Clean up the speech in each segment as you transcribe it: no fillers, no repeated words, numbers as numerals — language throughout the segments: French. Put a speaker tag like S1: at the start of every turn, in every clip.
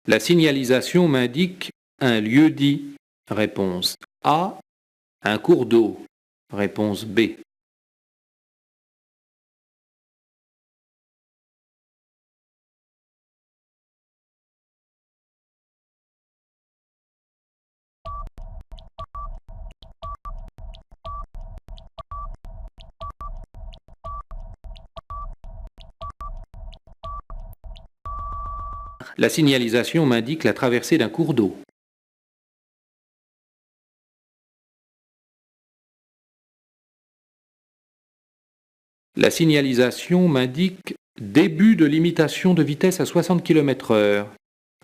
S1: La signalisation m'indique un lieu-dit. Réponse A. Un cours d'eau. Réponse B. La signalisation m'indique la traversée d'un cours d'eau. La signalisation m'indique début de limitation de vitesse à 60 km/h.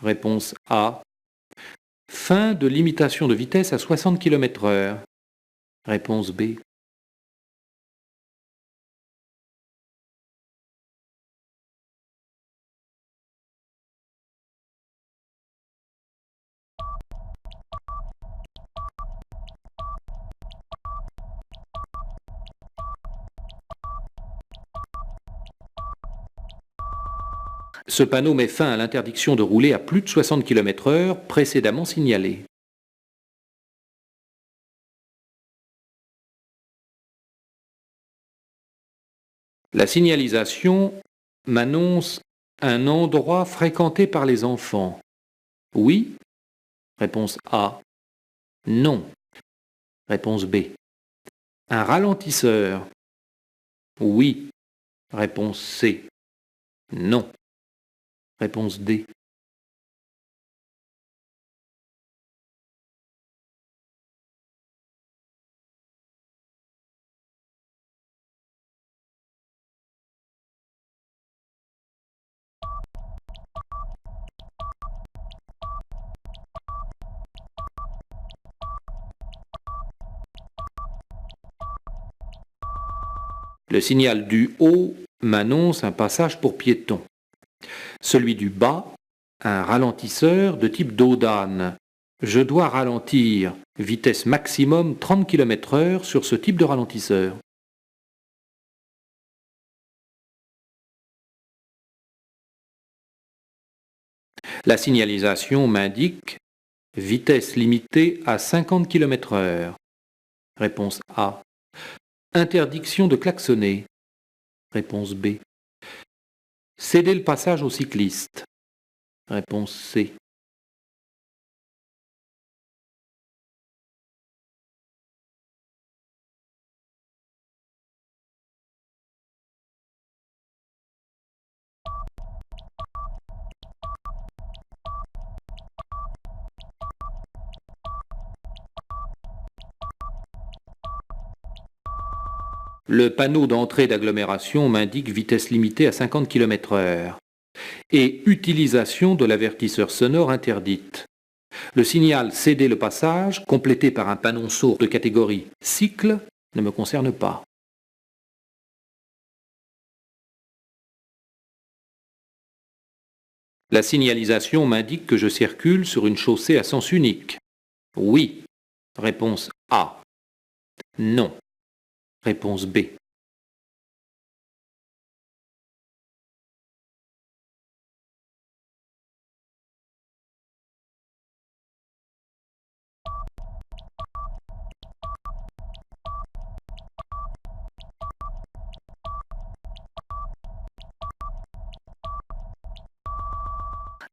S1: Réponse A. Fin de limitation de vitesse à 60 km/h. Réponse B. Ce panneau met fin à l'interdiction de rouler à plus de 60 km/h précédemment signalée. La signalisation m'annonce un endroit fréquenté par les enfants. Oui. Réponse A. Non. Réponse B. Un ralentisseur. Oui. Réponse C. Non. Réponse D. Le signal du haut m'annonce un passage pour piétons. Celui du bas, un ralentisseur de type dos d'âne. Je dois ralentir, vitesse maximum 30 km/h sur ce type de ralentisseur. La signalisation m'indique vitesse limitée à 50 km/h. Réponse A. Interdiction de klaxonner. Réponse B. Céder le passage aux cyclistes. Réponse C. Le panneau d'entrée d'agglomération m'indique vitesse limitée à 50 km/h et utilisation de l'avertisseur sonore interdite. Le signal céder le passage, complété par un panneau sourd de catégorie cycle, ne me concerne pas. La signalisation m'indique que je circule sur une chaussée à sens unique. Oui. Réponse A. Non. Réponse B.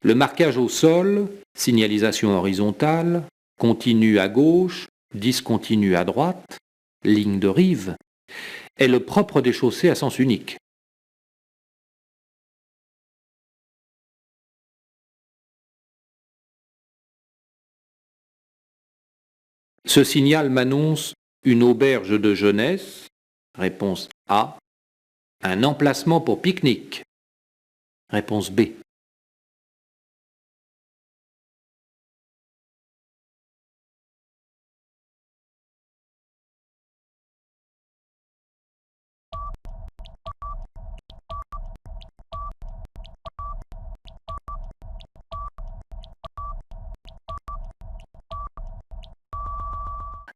S1: Le marquage au sol, signalisation horizontale, continue à gauche, discontinue à droite, ligne de rive, est le propre des chaussées à sens unique. Ce signal m'annonce une auberge de jeunesse. Réponse A. Un emplacement pour pique-nique. Réponse B.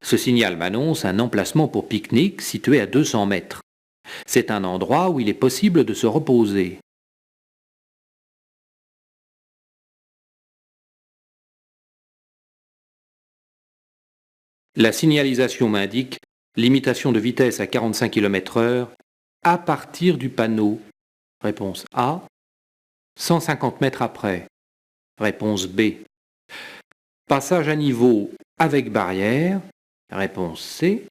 S1: Ce signal m'annonce un emplacement pour pique-nique situé à 200 mètres. C'est un endroit où il est possible de se reposer. La signalisation m'indique limitation de vitesse à 45 km/h à partir du panneau. Réponse A. 150 mètres après. Réponse B. Passage à niveau avec barrière. Réponse C.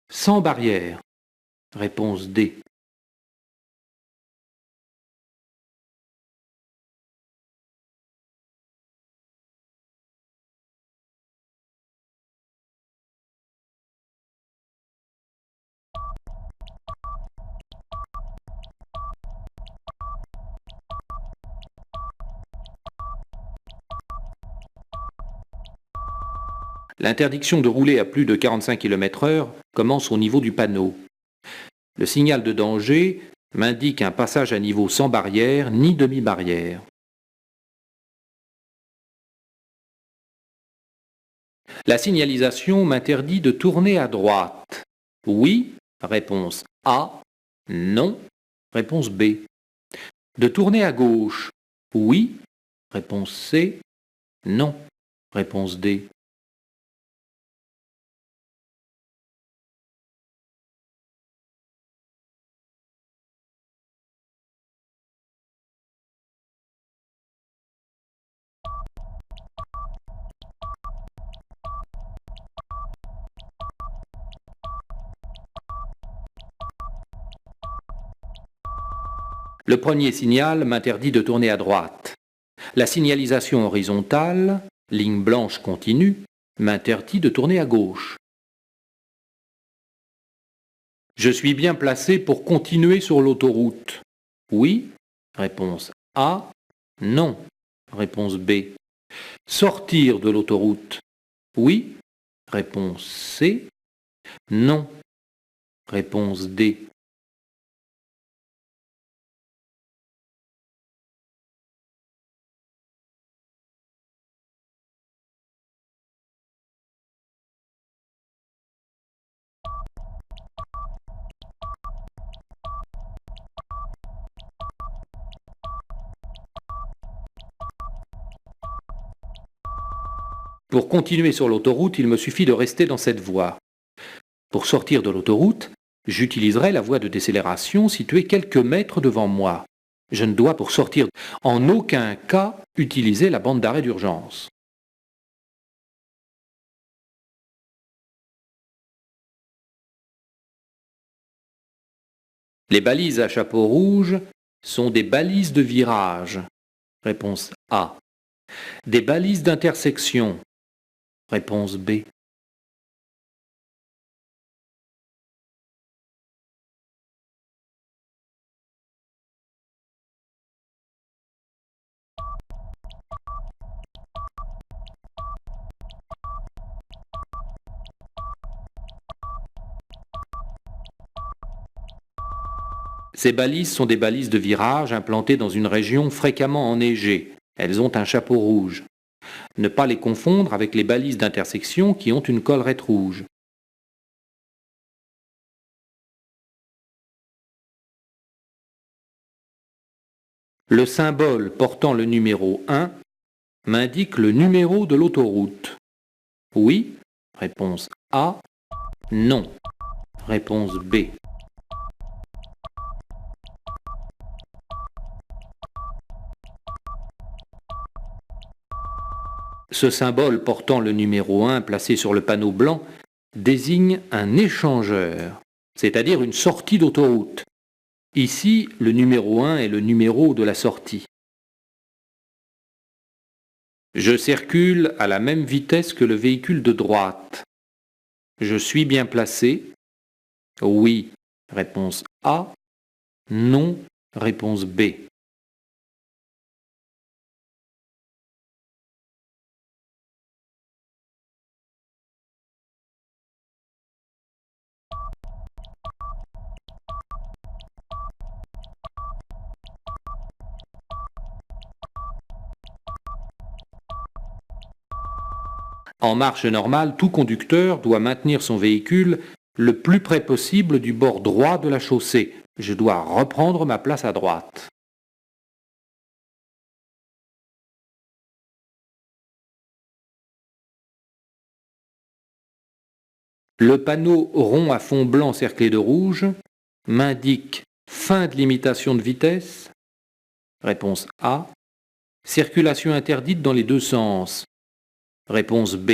S1: Sans barrière. Réponse D. L'interdiction de rouler à plus de 45 km/h commence au niveau du panneau. Le signal de danger m'indique un passage à niveau sans barrière ni demi-barrière. La signalisation m'interdit de tourner à droite. Oui, réponse A. Non, réponse B. De tourner à gauche. Oui, réponse C. Non, réponse D. Le premier signal m'interdit de tourner à droite. La signalisation horizontale, ligne blanche continue, m'interdit de tourner à gauche. Je suis bien placé pour continuer sur l'autoroute. Oui, réponse A. Non, réponse B. Sortir de l'autoroute. Oui, réponse C. Non, réponse D. Pour continuer sur l'autoroute, il me suffit de rester dans cette voie. Pour sortir de l'autoroute, j'utiliserai la voie de décélération située quelques mètres devant moi. Je ne dois pour sortir en aucun cas utiliser la bande d'arrêt d'urgence. Les balises à chapeau rouge sont des balises de virage. Réponse A. Des balises d'intersection. Réponse B. Ces balises sont des balises de virage implantées dans une région fréquemment enneigée. Elles ont un chapeau rouge. Ne pas les confondre avec les balises d'intersection qui ont une collerette rouge. Le symbole portant le numéro 1 m'indique le numéro de l'autoroute. Oui, réponse A. Non, réponse B. Ce symbole portant le numéro 1 placé sur le panneau blanc désigne un échangeur, c'est-à-dire une sortie d'autoroute. Ici, le numéro 1 est le numéro de la sortie. Je circule à la même vitesse que le véhicule de droite. Je suis bien placé. Oui, réponse A. Non, réponse B. En marche normale, tout conducteur doit maintenir son véhicule le plus près possible du bord droit de la chaussée. Je dois reprendre ma place à droite. Le panneau rond à fond blanc cerclé de rouge m'indique fin de limitation de vitesse. Réponse A. Circulation interdite dans les deux sens. Réponse B.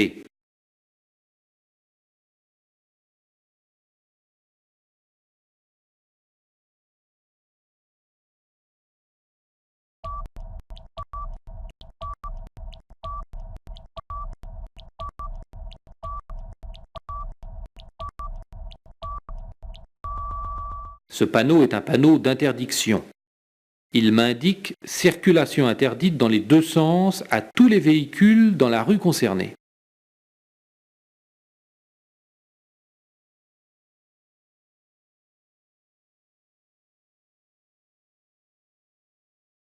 S1: Ce panneau est un panneau d'interdiction. Il m'indique circulation interdite dans les deux sens à tous les véhicules dans la rue concernée.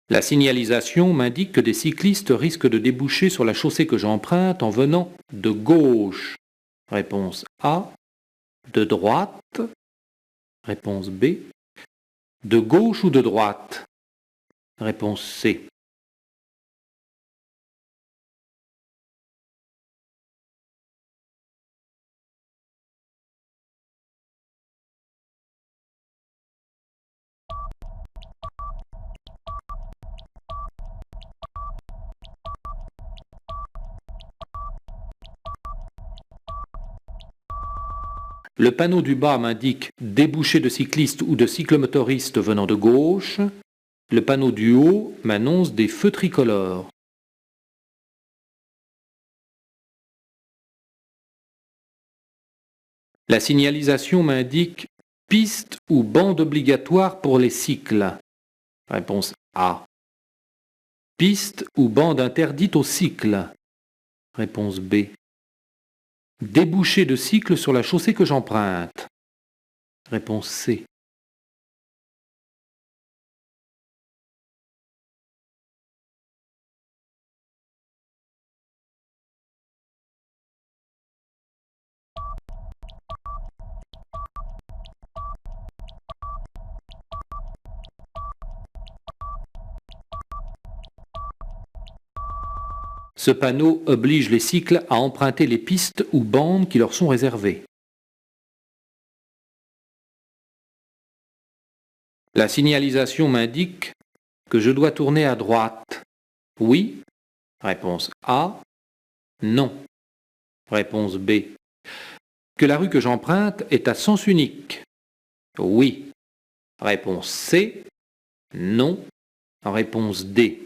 S1: La signalisation m'indique que des cyclistes risquent de déboucher sur la chaussée que j'emprunte en venant de gauche. Réponse A. De droite. Réponse B. De gauche ou de droite? Réponse C. Le panneau du bas m'indique débouché de cyclistes ou de cyclomotoristes venant de gauche. Le panneau du haut m'annonce des feux tricolores. La signalisation m'indique piste ou bande obligatoire pour les cycles. Réponse A. Piste ou bande interdite aux cycles. Réponse B. Débouché de cycle sur la chaussée que j'emprunte. Réponse C. Ce panneau oblige les cycles à emprunter les pistes ou bandes qui leur sont réservées. La signalisation m'indique que je dois tourner à droite. Oui. Réponse A. Non. Réponse B. Que la rue que j'emprunte est à sens unique. Oui. Réponse C. Non. Réponse D.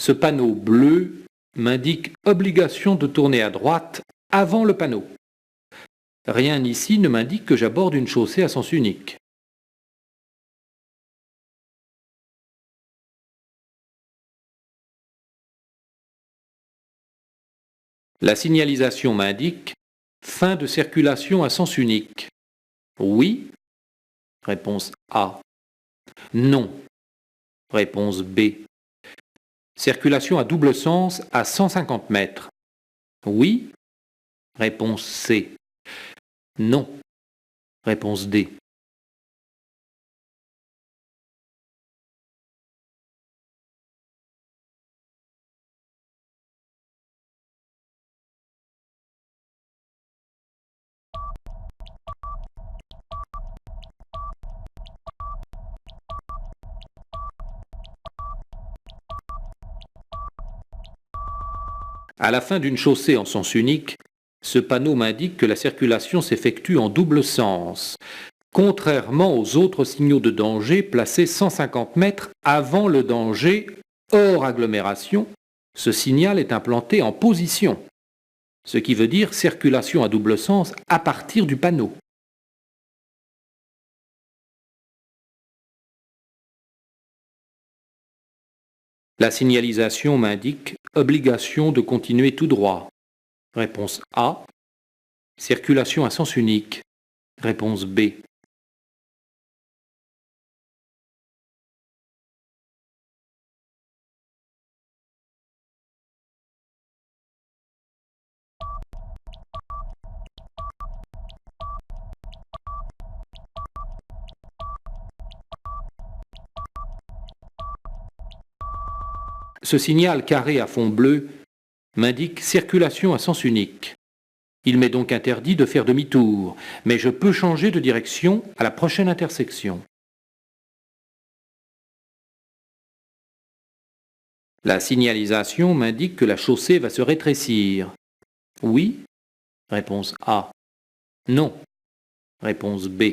S1: Ce panneau bleu m'indique obligation de tourner à droite avant le panneau. Rien ici ne m'indique que j'aborde une chaussée à sens unique. La signalisation m'indique fin de circulation à sens unique. Oui. Réponse A. Non. Réponse B. Circulation à double sens à 150 mètres. Oui. Réponse C. Non. Réponse D. À la fin d'une chaussée en sens unique, ce panneau m'indique que la circulation s'effectue en double sens, contrairement aux autres signaux de danger placés 150 mètres avant le danger hors agglomération. Ce signal est implanté en position, ce qui veut dire circulation à double sens à partir du panneau. La signalisation m'indique obligation de continuer tout droit. Réponse A. Circulation à sens unique. Réponse B. Ce signal carré à fond bleu m'indique circulation à sens unique. Il m'est donc interdit de faire demi-tour, mais je peux changer de direction à la prochaine intersection. La signalisation m'indique que la chaussée va se rétrécir. Oui? Réponse A. Non. Réponse B.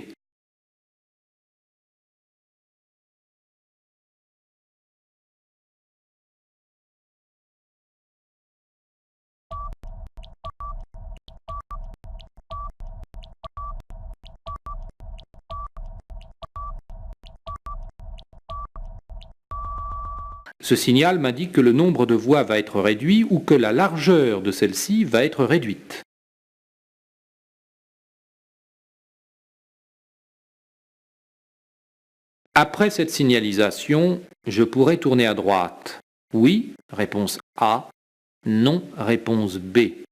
S1: Ce signal m'indique que le nombre de voies va être réduit ou que la largeur de celle-ci va être réduite. Après cette signalisation, je pourrais tourner à droite. Oui, réponse A. Non, réponse B.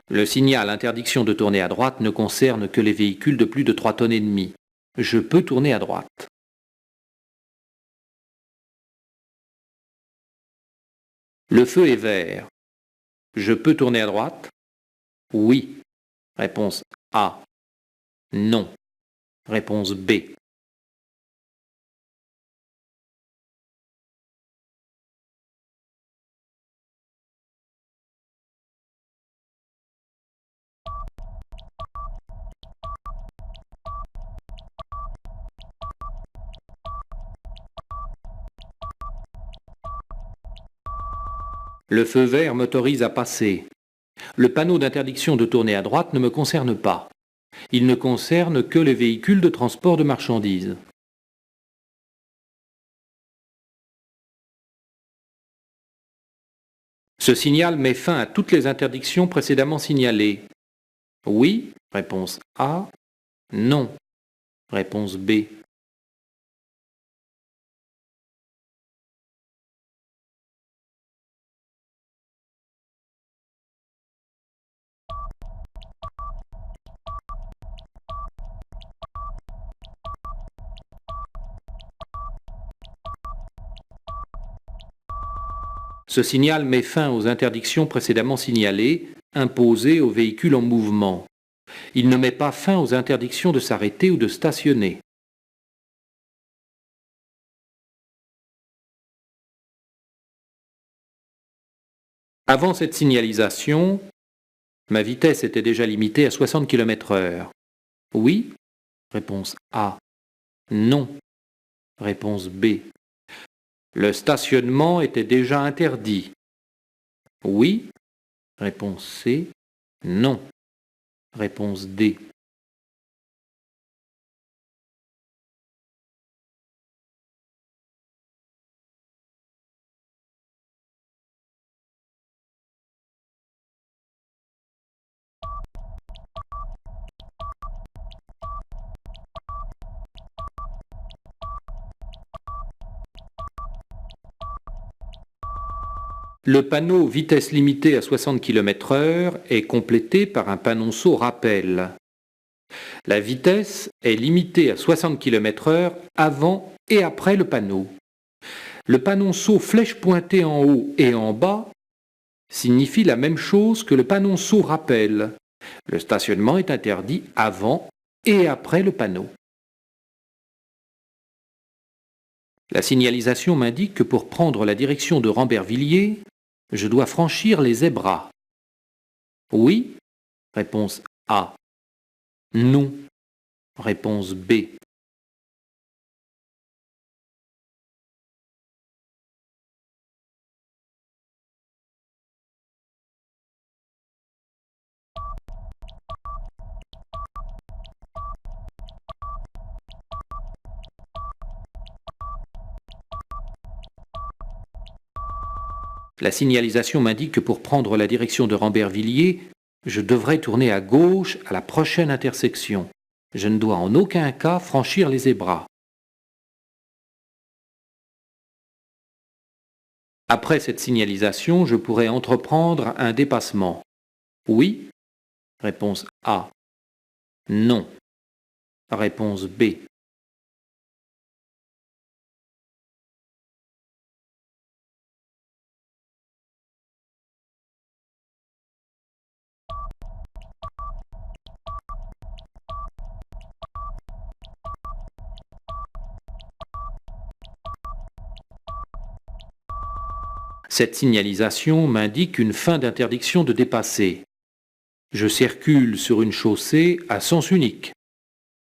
S1: Le signal interdiction de tourner à droite ne concerne que les véhicules de plus de 3,5 tonnes. Je peux tourner à droite. Le feu est vert. Je peux tourner à droite? Oui. Réponse A. Non. Réponse B. Le feu vert m'autorise à passer. Le panneau d'interdiction de tourner à droite ne me concerne pas. Il ne concerne que les véhicules de transport de marchandises. Ce signal met fin à toutes les interdictions précédemment signalées. Oui, réponse A. Non, réponse B. Ce signal met fin aux interdictions précédemment signalées, imposées aux véhicules en mouvement. Il ne met pas fin aux interdictions de s'arrêter ou de stationner. Avant cette signalisation, ma vitesse était déjà limitée à 60 km/h. Oui? Réponse A. Non. Réponse B. Le stationnement était déjà interdit. Oui? Réponse C. Non. Réponse D. Le panneau vitesse limitée à 60 km/h est complété par un panonceau rappel. La vitesse est limitée à 60 km/h avant et après le panneau. Le panonceau flèche pointée en haut et en bas signifie la même chose que le panonceau rappel. Le stationnement est interdit avant et après le panneau. La signalisation m'indique que pour prendre la direction de Rambervillers, je dois franchir les zébras. Oui? Réponse A. Non. Réponse B. La signalisation m'indique que pour prendre la direction de Rambervillers, je devrais tourner à gauche à la prochaine intersection. Je ne dois en aucun cas franchir les zébras. Après cette signalisation, je pourrais entreprendre un dépassement. Oui. Réponse A. Non. Réponse B. Cette signalisation m'indique une fin d'interdiction de dépasser. Je circule sur une chaussée à sens unique.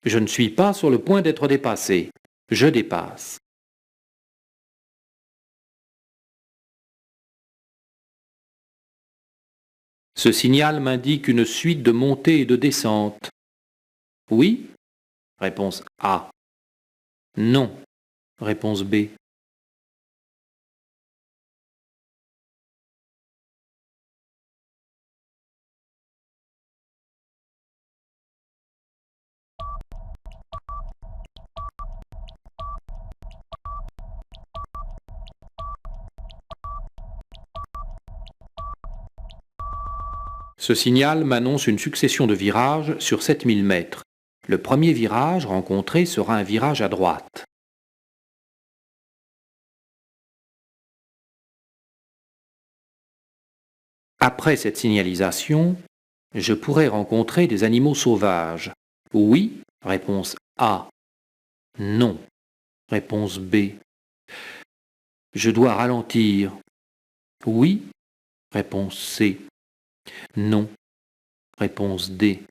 S1: Je ne suis pas sur le point d'être dépassé. Je dépasse. Ce signal m'indique une suite de montées et de descentes. Oui. Réponse A. Non. Réponse B. Ce signal m'annonce une succession de virages sur 7000 mètres. Le premier virage rencontré sera un virage à droite. Après cette signalisation, je pourrais rencontrer des animaux sauvages. Oui. Réponse A. Non. Réponse B. Je dois ralentir. Oui. Réponse C. Non. Réponse D.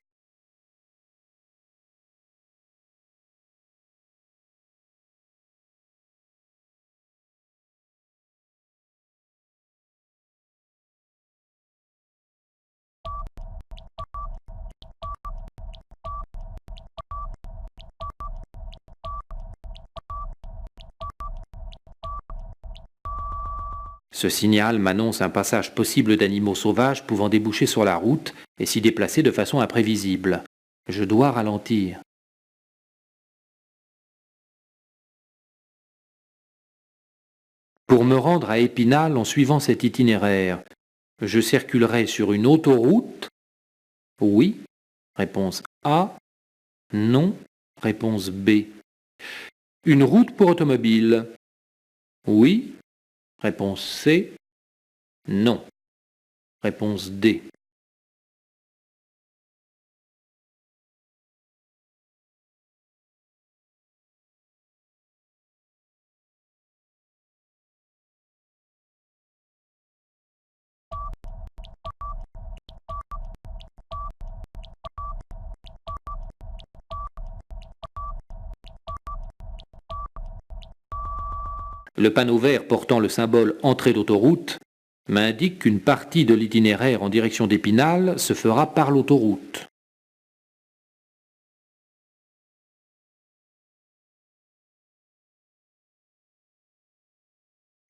S1: Ce signal m'annonce un passage possible d'animaux sauvages pouvant déboucher sur la route et s'y déplacer de façon imprévisible. Je dois ralentir. Pour me rendre à Épinal en suivant cet itinéraire, je circulerai sur une autoroute. Oui. Réponse A. Non. Réponse B. Une route pour automobile. Oui. Réponse C. Non. Réponse D. Le panneau vert portant le symbole entrée d'autoroute m'indique qu'une partie de l'itinéraire en direction d'Épinal se fera par l'autoroute.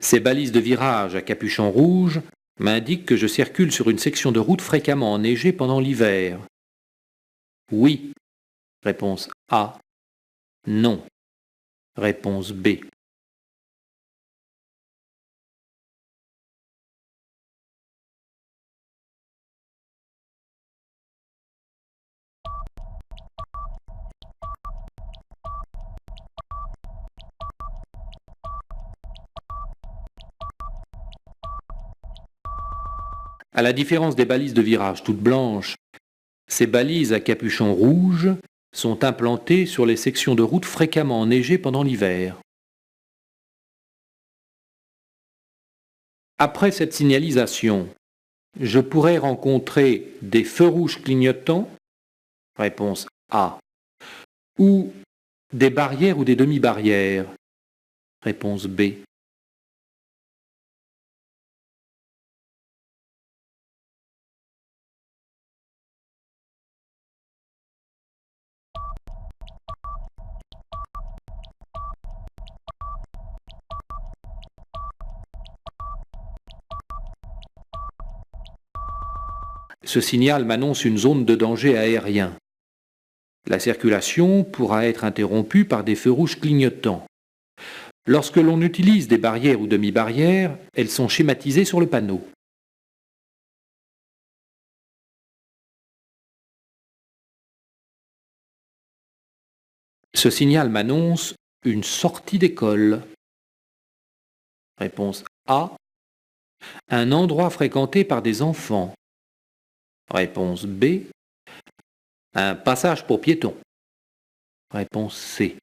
S1: Ces balises de virage à capuchon rouge m'indiquent que je circule sur une section de route fréquemment enneigée pendant l'hiver. Oui. Réponse A. Non. Réponse B. À la différence des balises de virage toutes blanches, ces balises à capuchon rouge sont implantées sur les sections de route fréquemment enneigées pendant l'hiver. Après cette signalisation, je pourrais rencontrer des feux rouges clignotants, réponse A, ou des barrières ou des demi-barrières, réponse B. Ce signal m'annonce une zone de danger aérien. La circulation pourra être interrompue par des feux rouges clignotants. Lorsque l'on utilise des barrières ou demi-barrières, elles sont schématisées sur le panneau. Ce signal m'annonce une sortie d'école. Réponse A. Un endroit fréquenté par des enfants. Réponse B. Un passage pour piétons. Réponse C.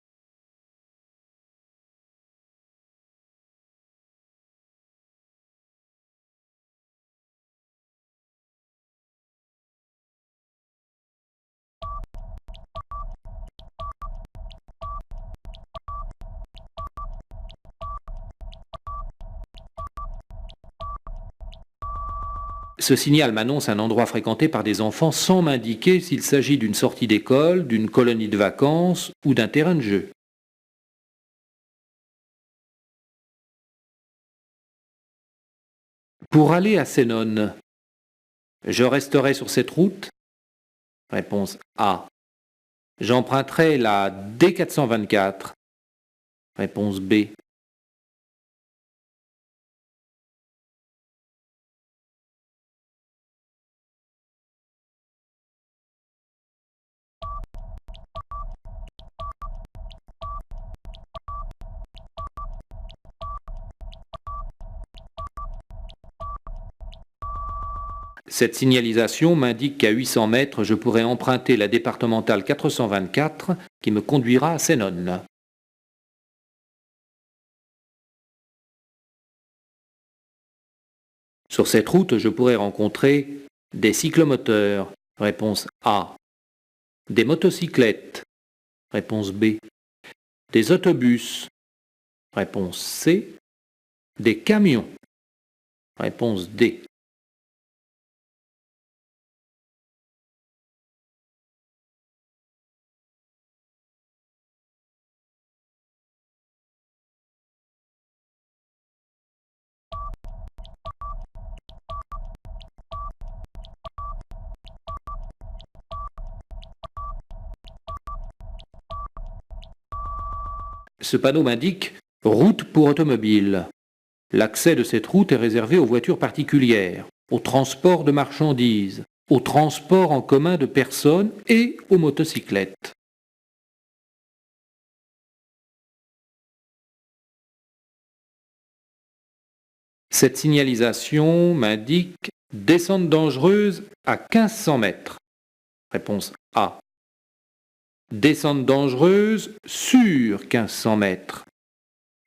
S1: Ce signal m'annonce un endroit fréquenté par des enfants sans m'indiquer s'il s'agit d'une sortie d'école, d'une colonie de vacances ou d'un terrain de jeu. Pour aller à Sénonne, je resterai sur cette route? Réponse A. J'emprunterai la D424. Réponse B. Cette signalisation m'indique qu'à 800 mètres, je pourrai emprunter la départementale 424 qui me conduira à Sénonne. Sur cette route, je pourrai rencontrer des cyclomoteurs. Réponse A. Des motocyclettes. Réponse B. Des autobus. Réponse C. Des camions. Réponse D. Ce panneau m'indique « Route pour automobiles ». L'accès de cette route est réservé aux voitures particulières, au transport de marchandises, au transport en commun de personnes et aux motocyclettes. Cette signalisation m'indique « Descente dangereuse à 1500 mètres ». Réponse A. Descente dangereuse sur 1500 mètres.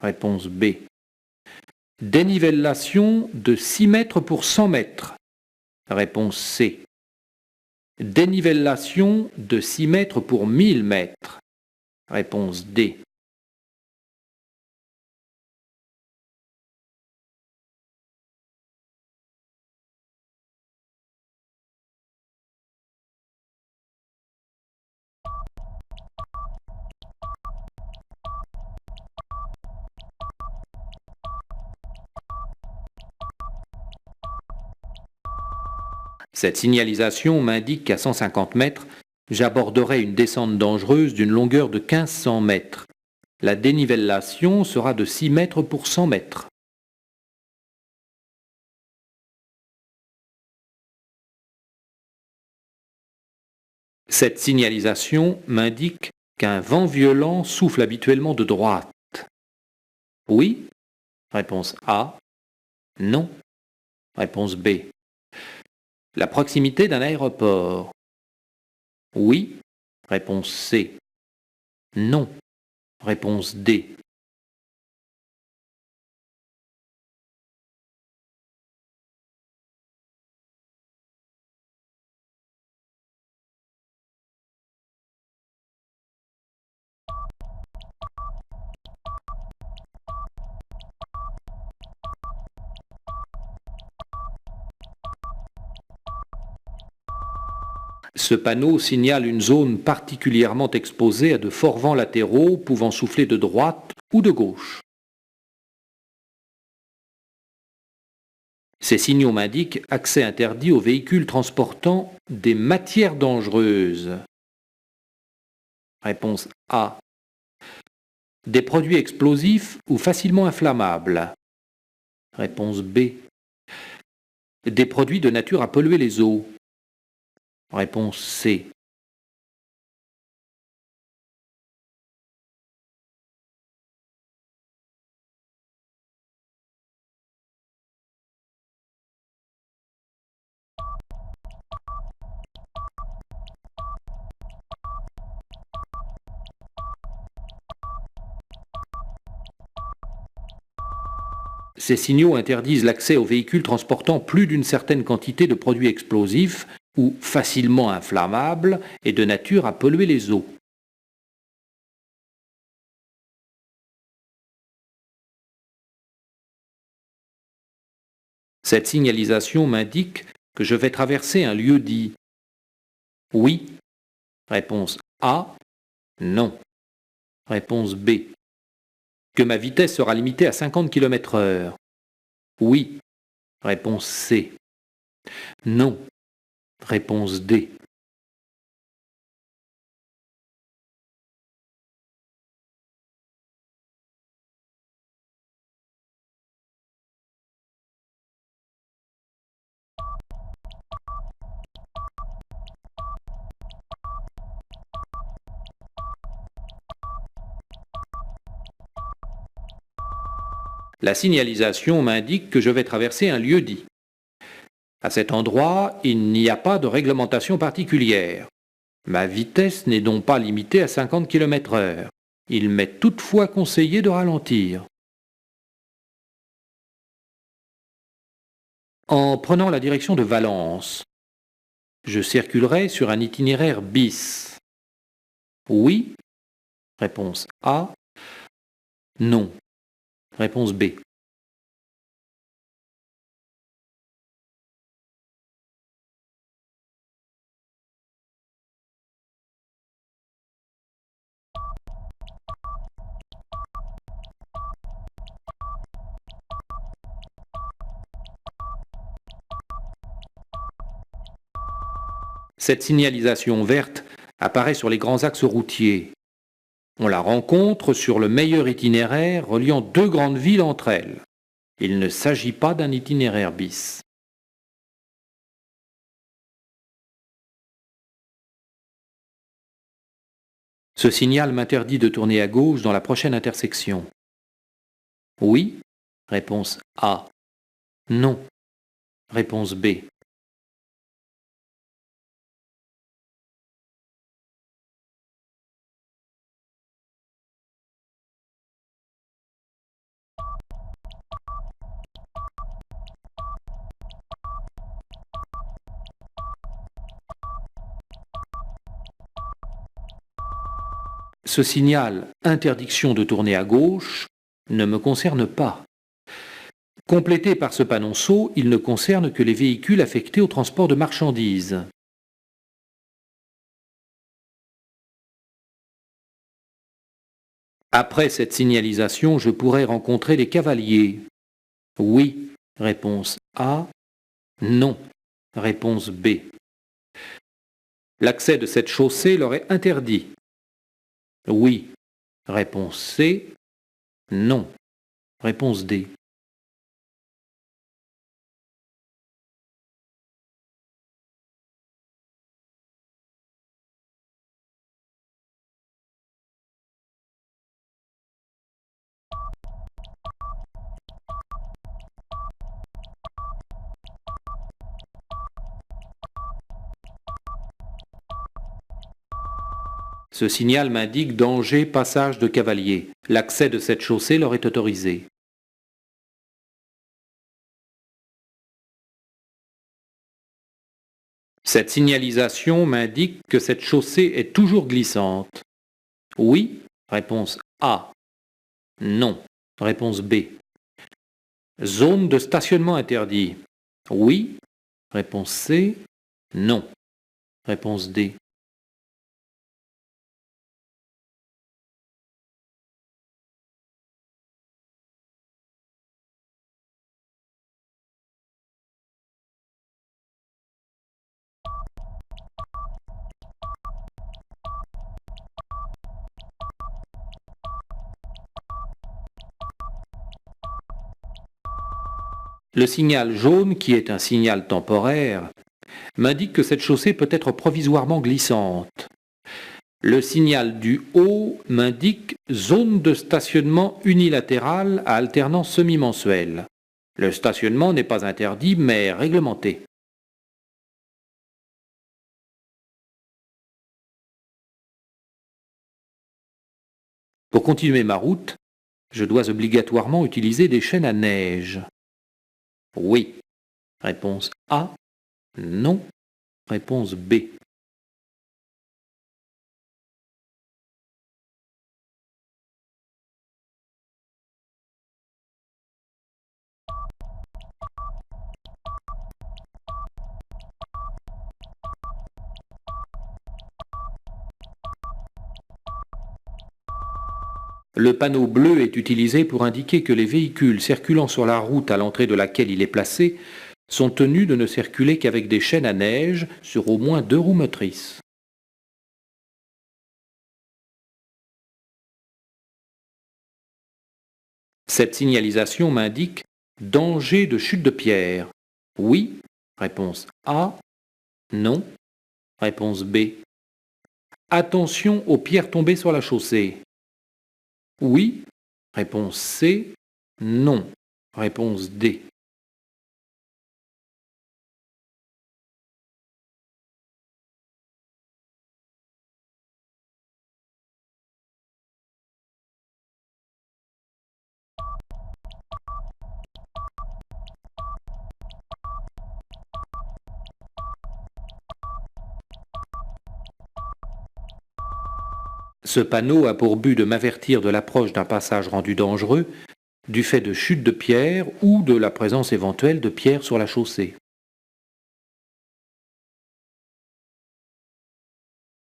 S1: Réponse B. Dénivellation de 6 mètres pour 100 mètres. Réponse C. Dénivellation de 6 mètres pour 1000 mètres. Réponse D. Cette signalisation m'indique qu'à 150 mètres, j'aborderai une descente dangereuse d'une longueur de 1500 mètres. La dénivellation sera de 6 mètres pour 100 mètres. Cette signalisation m'indique qu'un vent violent souffle habituellement de droite. Oui? Réponse A. Non. Réponse B. La proximité d'un aéroport. Oui. Réponse C. Non. Réponse D. Ce panneau signale une zone particulièrement exposée à de forts vents latéraux pouvant souffler de droite ou de gauche. Ces signaux m'indiquent accès interdit aux véhicules transportant des matières dangereuses. Réponse A. Des produits explosifs ou facilement inflammables. Réponse B. Des produits de nature à polluer les eaux. Réponse C. Ces signaux interdisent l'accès aux véhicules transportant plus d'une certaine quantité de produits explosifs ou facilement inflammables et de nature à polluer les eaux. Cette signalisation m'indique que je vais traverser un lieu-dit. Oui. Réponse A. Non. Réponse B. Que ma vitesse sera limitée à 50 km/h. Oui. Réponse C. Non. Réponse D. La signalisation m'indique que je vais traverser un lieu-dit. À cet endroit, il n'y a pas de réglementation particulière. Ma vitesse n'est donc pas limitée à 50 km/h. Il m'est toutefois conseillé de ralentir. En prenant la direction de Valence, je circulerai sur un itinéraire bis. Oui. Réponse A. Non. Réponse B. Cette signalisation verte apparaît sur les grands axes routiers. On la rencontre sur le meilleur itinéraire reliant deux grandes villes entre elles. Il ne s'agit pas d'un itinéraire bis. Ce signal m'interdit de tourner à gauche dans la prochaine intersection. Oui. Réponse A. Non. Réponse B. Ce signal interdiction de tourner à gauche ne me concerne pas. Complété par ce panonceau, il ne concerne que les véhicules affectés au transport de marchandises. Après cette signalisation, je pourrais rencontrer les cavaliers. Oui. Réponse A. Non. Réponse B. L'accès de cette chaussée leur est interdit. Oui. Réponse C. Non. Réponse D. Ce signal m'indique danger passage de cavaliers. L'accès de cette chaussée leur est autorisé. Cette signalisation m'indique que cette chaussée est toujours glissante. Oui. Réponse A. Non. Réponse B. Zone de stationnement interdit. Oui. Réponse C. Non. Réponse D. Le signal jaune, qui est un signal temporaire, m'indique que cette chaussée peut être provisoirement glissante. Le signal du haut m'indique zone de stationnement unilatérale à alternance semi-mensuelle. Le stationnement n'est pas interdit, mais réglementé. Pour continuer ma route, je dois obligatoirement utiliser des chaînes à neige. Oui. Réponse A. Non. Réponse B. Le panneau bleu est utilisé pour indiquer que les véhicules circulant sur la route à l'entrée de laquelle il est placé sont tenus de ne circuler qu'avec des chaînes à neige sur au moins 2 roues motrices. Cette signalisation m'indique danger de chute de pierre. Oui. Réponse A. Non. Réponse B. Attention aux pierres tombées sur la chaussée. Oui. Réponse C. Non. Réponse D. Ce panneau a pour but de m'avertir de l'approche d'un passage rendu dangereux du fait de chutes de pierres ou de la présence éventuelle de pierres sur la chaussée.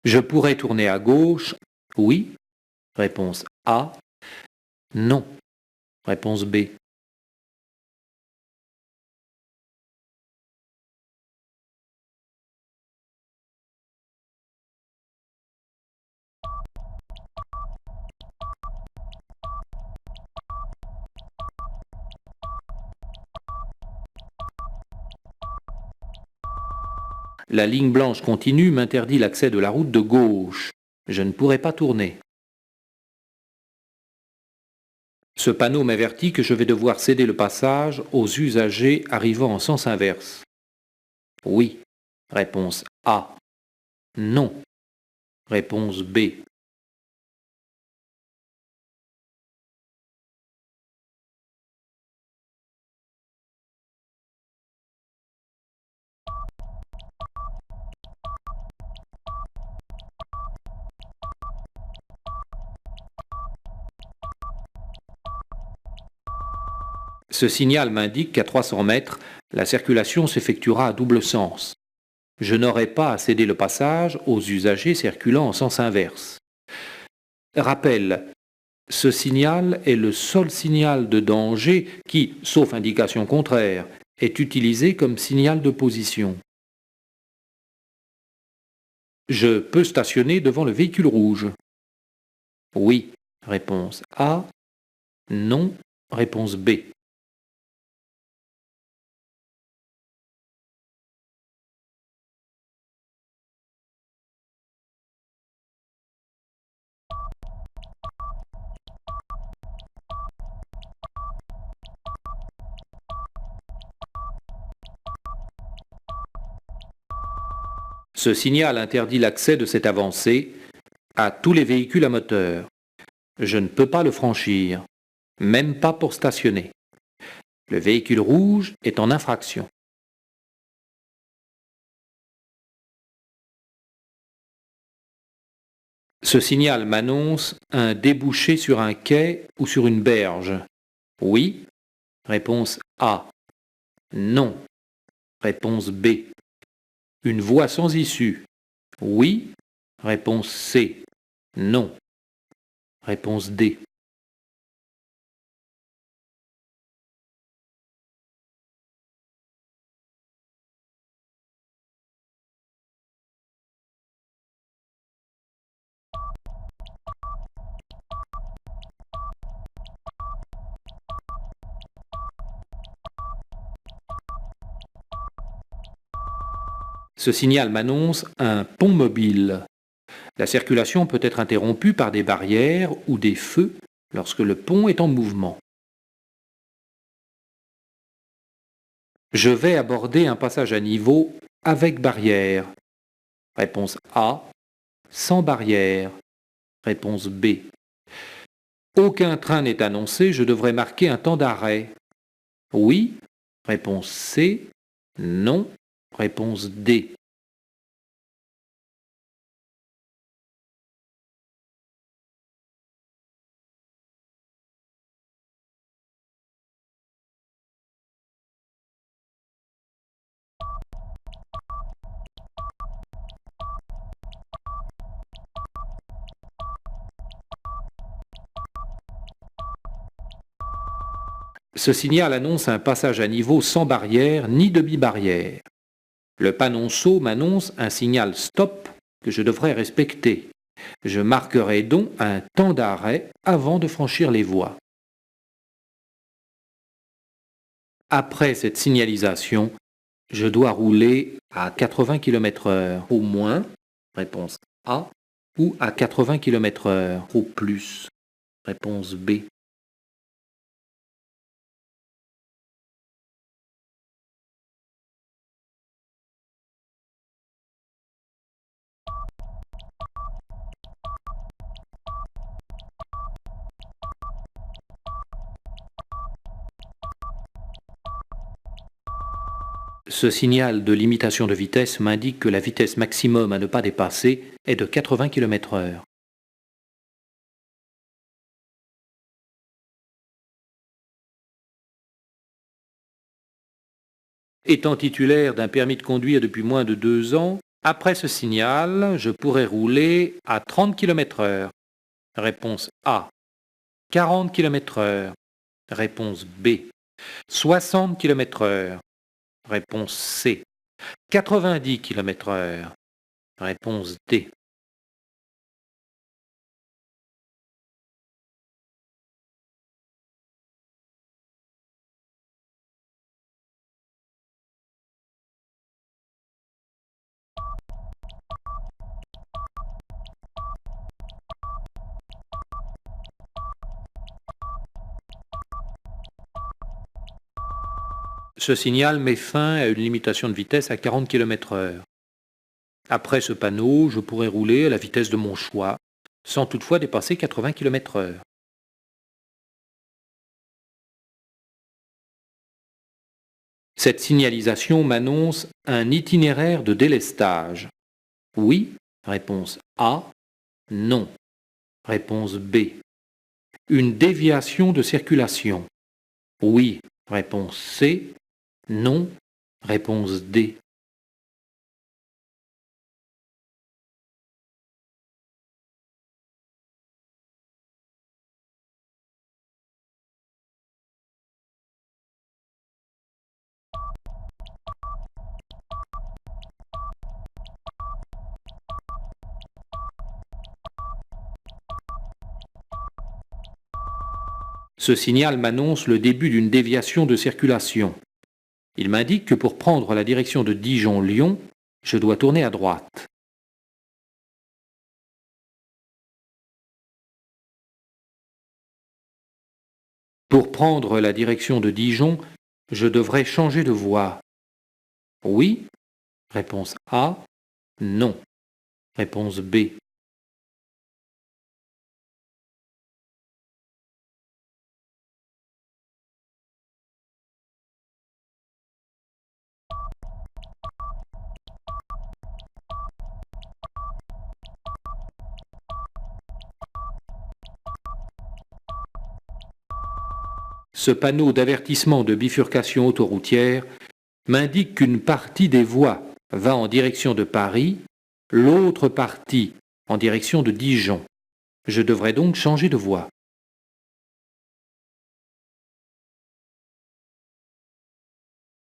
S1: Je pourrais tourner à gauche. Oui. Réponse A. Non. Réponse B. La ligne blanche continue m'interdit l'accès de la route de gauche. Je ne pourrai pas tourner. Ce panneau m'avertit que je vais devoir céder le passage aux usagers arrivant en sens inverse. Oui. Réponse A. Non. Réponse B. Ce signal m'indique qu'à 300 mètres, la circulation s'effectuera à double sens. Je n'aurai pas à céder le passage aux usagers circulant en sens inverse. Rappel, ce signal est le seul signal de danger qui, sauf indication contraire, est utilisé comme signal de position. Je peux stationner devant le véhicule rouge. Oui. Réponse A. Non. Réponse B. Ce signal interdit l'accès de cette avancée à tous les véhicules à moteur. Je ne peux pas le franchir, même pas pour stationner. Le véhicule rouge est en infraction. Ce signal m'annonce un débouché sur un quai ou sur une berge. Oui. Réponse A. Non. Réponse B. Une voie sans issue. Oui. Réponse C. Non. Réponse D. Ce signal m'annonce un pont mobile. La circulation peut être interrompue par des barrières ou des feux lorsque le pont est en mouvement. Je vais aborder un passage à niveau avec barrière. Réponse A. Sans barrière. Réponse B. Aucun train n'est annoncé, je devrais marquer un temps d'arrêt. Oui. Réponse C. Non. Réponse D. Ce signal annonce un passage à niveau sans barrière ni demi-barrière. Le panonceau m'annonce un signal stop que je devrais respecter. Je marquerai donc un temps d'arrêt avant de franchir les voies. Après cette signalisation, je dois rouler à 80 km/h au moins, réponse A, ou à 80 km/h au plus, réponse B. Ce signal de limitation de vitesse m'indique que la vitesse maximum à ne pas dépasser est de 80 km/h. Étant titulaire d'un permis de conduire depuis moins de 2 ans, après ce signal, je pourrais rouler à 30 km/h. Réponse A. 40 km/h. Réponse B. 60 km/h. Réponse C. 90 km/h. Réponse D. Ce signal met fin à une limitation de vitesse à 40 km/h. Après ce panneau, je pourrais rouler à la vitesse de mon choix, sans toutefois dépasser 80 km/h. Cette signalisation m'annonce un itinéraire de délestage. Oui, réponse A. Non, réponse B. Une déviation de circulation. Oui, réponse C. Non, réponse D. Ce signal m'annonce le début d'une déviation de circulation. Il m'indique que pour prendre la direction de Dijon-Lyon, je dois tourner à droite. Pour prendre la direction de Dijon, je devrais changer de voie. Oui, réponse A. Non, réponse B. Ce panneau d'avertissement de bifurcation autoroutière m'indique qu'une partie des voies va en direction de Paris, l'autre partie en direction de Dijon. Je devrais donc changer de voie.